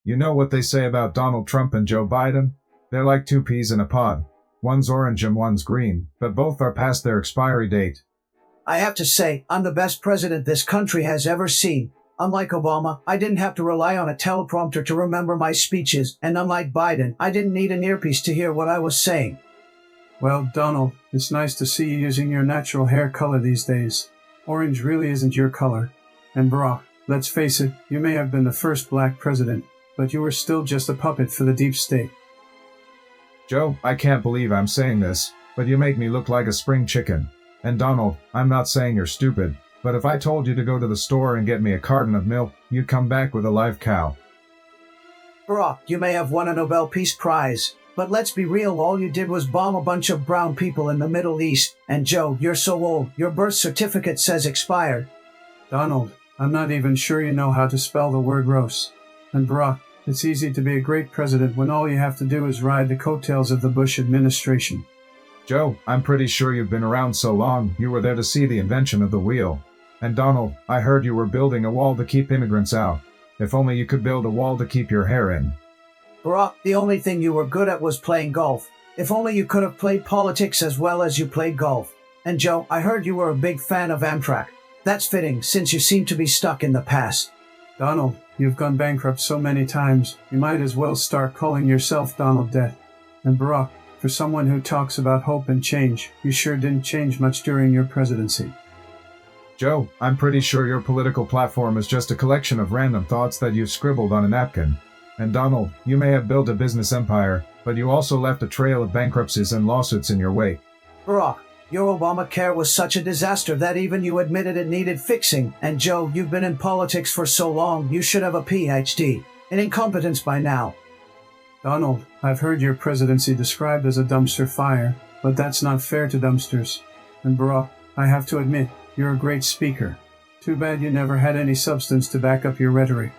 You know what they say about Donald Trump and Joe Biden? They're like two peas in a pod. One's orange and one's green, but both are past their expiry date. I have to say, I'm the best president this country has ever seen. Unlike Obama, I didn't have to rely on a teleprompter to remember my speeches, and unlike Biden, I didn't need an earpiece to hear what I was saying. Well, Donald, it's nice to see you using your natural hair color these days. Orange really isn't your color. And Barack, let's face it, you may have been the first black president, but you were still just a puppet for the deep state. Joe, I can't believe I'm saying this, but you make me look like a spring chicken. And Donald, I'm not saying you're stupid, but if I told you to go to the store and get me a carton of milk, you'd come back with a live cow. Barack, you may have won a Nobel Peace Prize, but let's be real, all you did was bomb a bunch of brown people in the Middle East. And Joe, you're so old, your birth certificate says expired. Donald, I'm not even sure you know how to spell the word roast. And Barack, it's easy to be a great president when all you have to do is ride the coattails of the Bush administration. Joe, I'm pretty sure you've been around so long, you were there to see the invention of the wheel. And Donald, I heard you were building a wall to keep immigrants out. If only you could build a wall to keep your hair in. Barack, the only thing you were good at was playing golf. If only you could have played politics as well as you played golf. And Joe, I heard you were a big fan of Amtrak. That's fitting, since you seem to be stuck in the past. Donald, you've gone bankrupt so many times, you might as well start calling yourself Donald Death. And Barack, for someone who talks about hope and change, you sure didn't change much during your presidency. Joe, I'm pretty sure your political platform is just a collection of random thoughts that you've scribbled on a napkin. And Donald, you may have built a business empire, but you also left a trail of bankruptcies and lawsuits in your wake. Barack, your Obamacare was such a disaster that even you admitted it needed fixing. And Joe, you've been in politics for so long, you should have a PhD in incompetence by now. Donald, I've heard your presidency described as a dumpster fire, but that's not fair to dumpsters. And Barack, I have to admit, you're a great speaker. Too bad you never had any substance to back up your rhetoric.